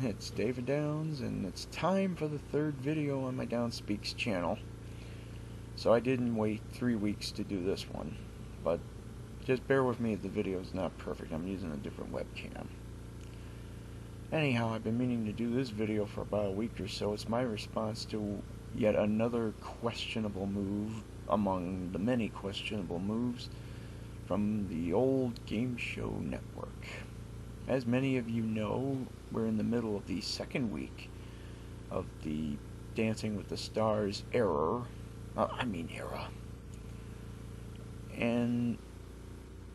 it's David Downs, and it's time for the third video on my Downspeaks channel. So I didn't wait 3 weeks to do this one, but just bear with me if the video is not perfect. I'm using a different webcam. Anyhow, I've been meaning to do this video for about a week or so. It's my response to yet another questionable move among the many questionable moves from the old game show network. As many of you know, we're in the middle of the second week of the Dancing with the Stars era. And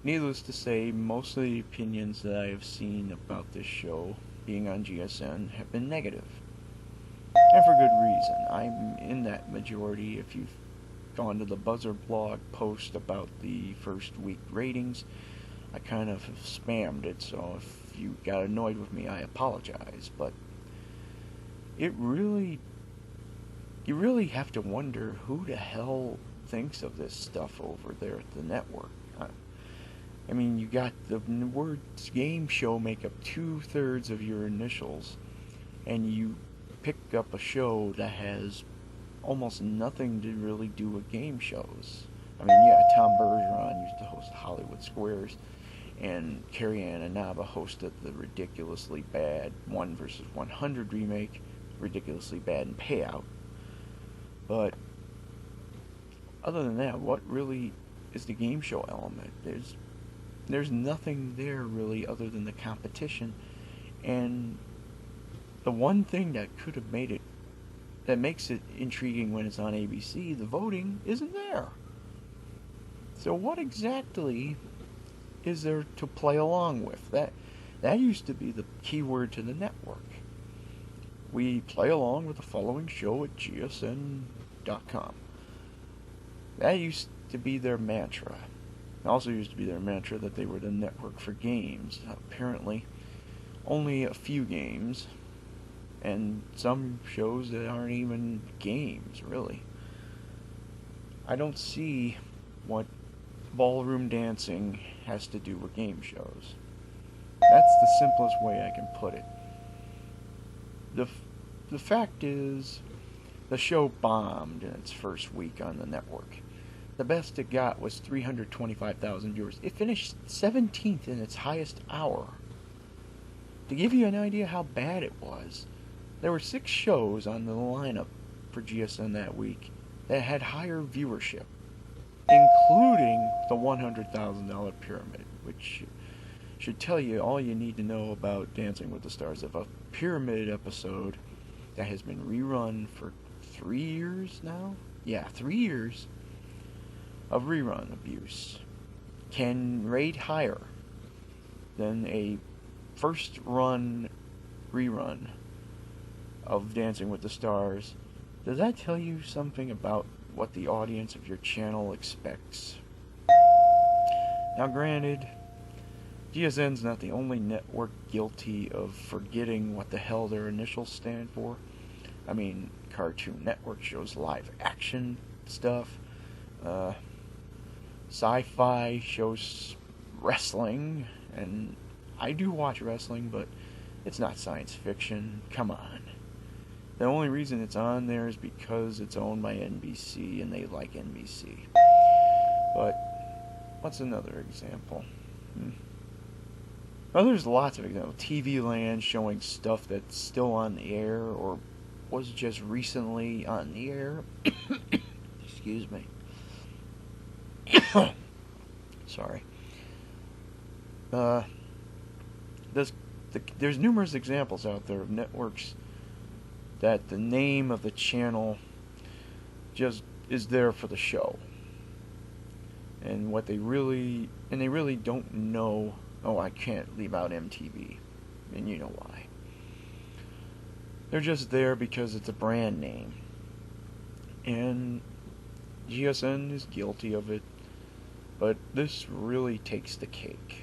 needless to say, most of the opinions that I have seen about this show being on GSN have been negative. And for good reason. I'm in that majority. If you've gone to the Buzzer blog post about the first week ratings, I kind of spammed it, so if you got annoyed with me, I apologize. But you really have to wonder who the hell thinks of this stuff over there at the network. I mean, you got the words game show make up 2/3 of your initials, and you pick up a show that has almost nothing to really do with game shows. I mean, yeah, Tom Bergeron used to host Hollywood Squares, and Carrie Ann Inaba hosted the ridiculously bad 1 vs. 100 remake, ridiculously bad in payout. But other than that, what really is the game show element? There's nothing there really other than the competition, and the one thing that could have made it, that makes it intriguing when it's on ABC, the voting, isn't there. So what exactly is there to play along with? That used to be the keyword to the network. We play along with the following show at GSN.com. That used to be their mantra. It also used to be their mantra that they were the network for games. Apparently, only a few games, and some shows that aren't even games, really. I don't see what ballroom dancing has to do with game shows. That's the simplest way I can put it. The fact is, the show bombed in its first week on the network. The best it got was 325,000 viewers. It finished 17th in its highest hour. To give you an idea how bad it was, there were 6 shows on the lineup for GSN that week that had higher viewership, including the $100,000 Pyramid, which should tell you all you need to know about Dancing with the Stars. If a Pyramid episode that has been rerun for 3 years now, 3 years of rerun abuse, can rate higher than a first run rerun of Dancing with the Stars, does that tell you something about what the audience of your channel expects? Now granted, GSN's not the only network guilty of forgetting what the hell their initials stand for. I mean, Cartoon Network shows live action stuff. Sci-Fi shows wrestling, and I do watch wrestling, but it's not science fiction. Come on. The only reason it's on there is because it's owned by NBC, and they like NBC. But what's another example? Well, there's lots of examples. TV Land showing stuff that's still on the air or was just recently on the air. Excuse me. Sorry. There's numerous examples out there of networks that the name of the channel just is there for the show, and they really don't know. Oh, I can't leave out MTV, and you know why. They're just there because it's a brand name, and GSN is guilty of it. But this really takes the cake.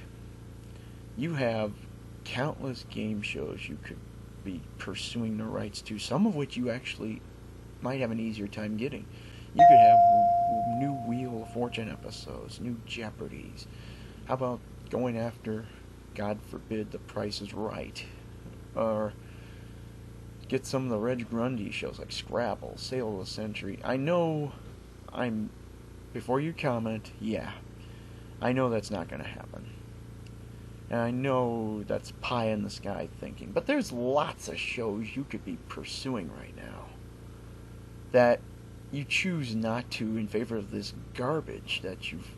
You have countless game shows you could be pursuing the rights to, some of which you actually might have an easier time getting. You could have new Wheel of Fortune episodes, new Jeopardies. How about going after, God forbid, The Price is Right? Or get some of the Reg Grundy shows like Scrabble, Sale of the Century. I know I'm, before you comment, yeah, I know that's not going to happen. And I know that's pie in the sky thinking. But there's lots of shows you could be pursuing right now that you choose not to in favor of this garbage that you've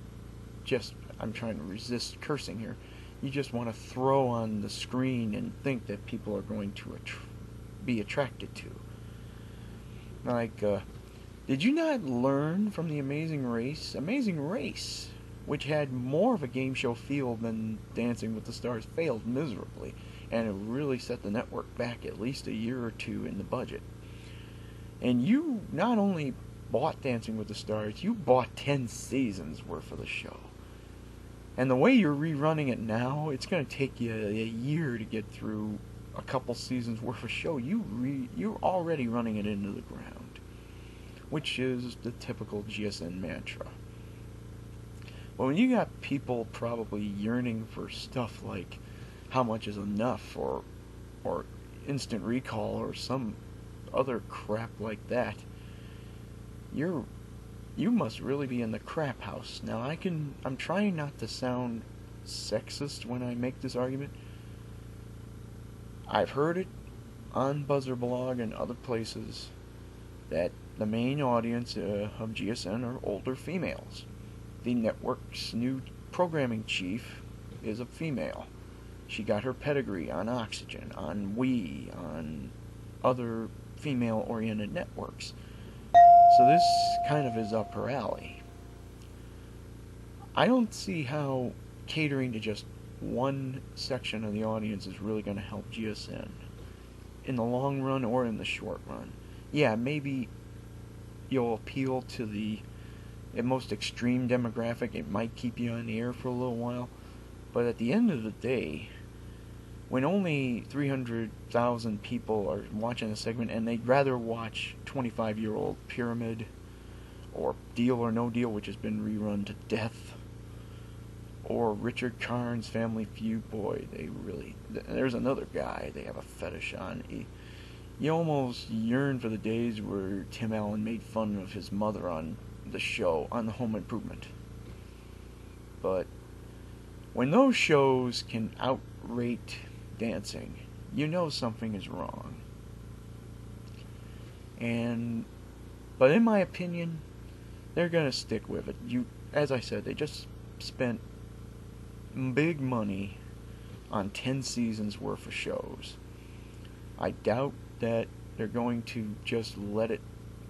just, I'm trying to resist cursing here, you just want to throw on the screen and think that people are going to be attracted to. Like, did you not learn from the Amazing Race? Amazing Race, which had more of a game show feel than Dancing with the Stars, failed miserably, and it really set the network back at least a year or two in the budget. And you not only bought Dancing with the Stars, you bought 10 seasons worth of the show. And the way you're rerunning it now, it's going to take you a year to get through a couple seasons worth of show. You're already running it into the ground, which is the typical GSN mantra. But when you got people probably yearning for stuff like How Much Is Enough or Instant Recall or some other crap like that, you must really be in the crap house. Now I'm trying not to sound sexist when I make this argument. I've heard it on Buzzer Blog and other places that the main audience of GSN are older females. The network's new programming chief is a female. She got her pedigree on Oxygen, on Wii, on other female-oriented networks. So this kind of is up her alley. I don't see how catering to just one section of the audience is really going to help GSN in the long run or in the short run. Yeah, maybe you'll appeal to the most extreme demographic. It might keep you on the air for a little while. But at the end of the day, when only 300,000 people are watching a segment and they'd rather watch 25-year-old Pyramid or Deal or No Deal, which has been rerun to death, or Richard Karn's Family Feud, boy, there's another guy they have a fetish on. You almost yearn for the days where Tim Allen made fun of his mother on the show, on the Home Improvement. But when those shows can outrate dancing, you know something is wrong. But in my opinion, they're gonna stick with it. As I said, they just spent big money on 10 seasons worth of shows. I doubt that they're going to just let it.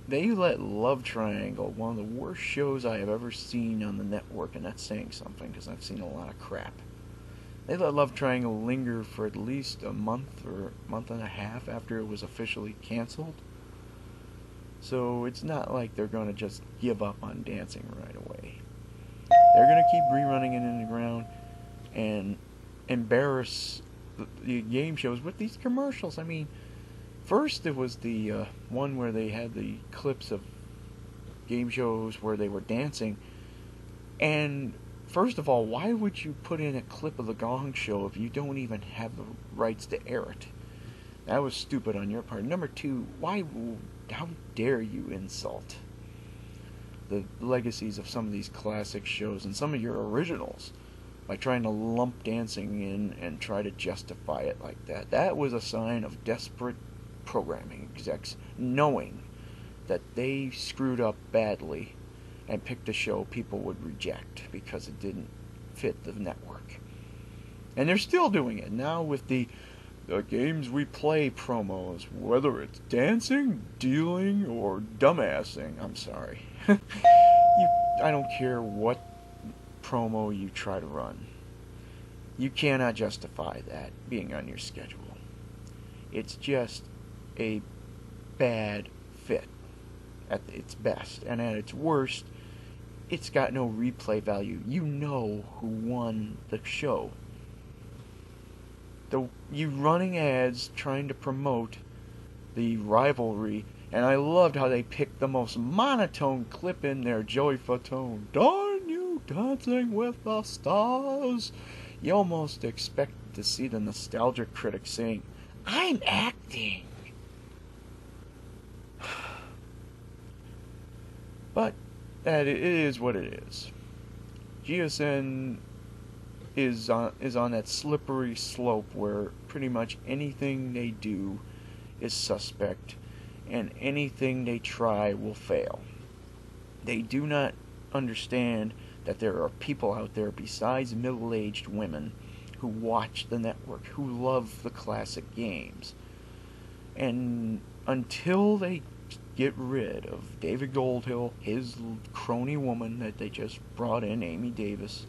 They let Love Triangle, one of the worst shows I have ever seen on the network, and that's saying something because I've seen a lot of crap. They let Love Triangle linger for at least a month or month and a half after it was officially canceled. So it's not like they're going to just give up on dancing right away. They're going to keep rerunning it in the ground and embarrass the game shows with these commercials. I mean, first it was the one where they had the clips of game shows where they were dancing. And first of all, why would you put in a clip of the Gong Show if you don't even have the rights to air it? That was stupid on your part. Number two, how dare you insult the legacies of some of these classic shows and some of your originals by trying to lump dancing in and try to justify it like that. That was a sign of desperate programming execs knowing that they screwed up badly and picked a show people would reject because it didn't fit the network. And they're still doing it now with the games we play promos, whether it's dancing, dealing, or dumbassing. I'm sorry. I don't care what promo you try to run. You cannot justify that being on your schedule. It's just a bad fit at its best, and at its worst, it's got no replay value. You know who won the show. You running ads trying to promote the rivalry, and I loved how they picked the most monotone clip in there, Joey Fatone. Darn you, Dancing with the Stars. You almost expect to see the nostalgia critic saying, I'm acting. that it is what it is. GSN is on that slippery slope where pretty much anything they do is suspect, and anything they try will fail. They do not understand that there are people out there besides middle-aged women who watch the network, who love the classic games. And until they get rid of David Goldhill, his crony woman that they just brought in, Amy Davis,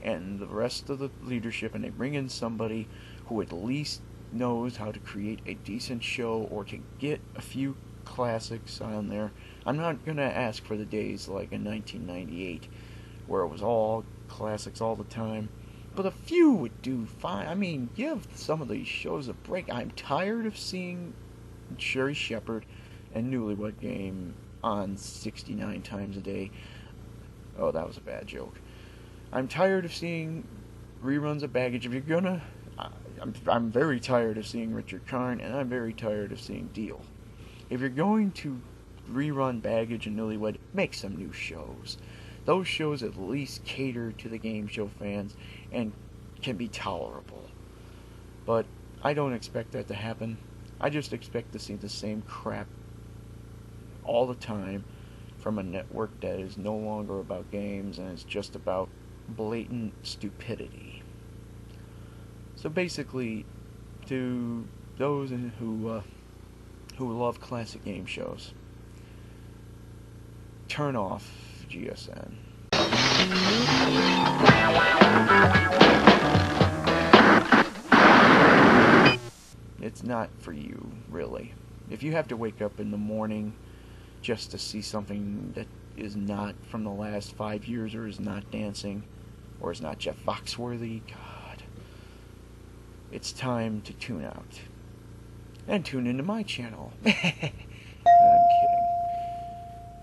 and the rest of the leadership, and they bring in somebody who at least knows how to create a decent show or to get a few classics on there. I'm not going to ask for the days like in 1998 where it was all classics all the time, but a few would do fine. I mean, give some of these shows a break. I'm tired of seeing Sherry Shepherd and Newlywed Game on 69 times a day. Oh, that was a bad joke. I'm tired of seeing reruns of Baggage. If you're gonna, I'm very tired of seeing Richard Karn, and I'm very tired of seeing Deal. If you're going to rerun Baggage and Newlywed, make some new shows. Those shows at least cater to the game show fans and can be tolerable. But I don't expect that to happen. I just expect to see the same crap all the time from a network that is no longer about games and is just about blatant stupidity. So basically, to those who love classic game shows, turn off GSN. It's not for you, really. If you have to wake up in the morning just to see something that is not from the last 5 years, or is not dancing, or is not Jeff Foxworthy, God, it's time to tune out. And tune into my channel. I'm kidding.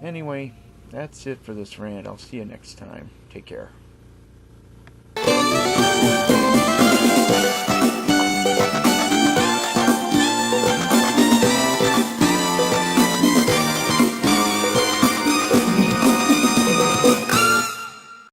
Anyway, that's it for this rant. I'll see you next time. Take care.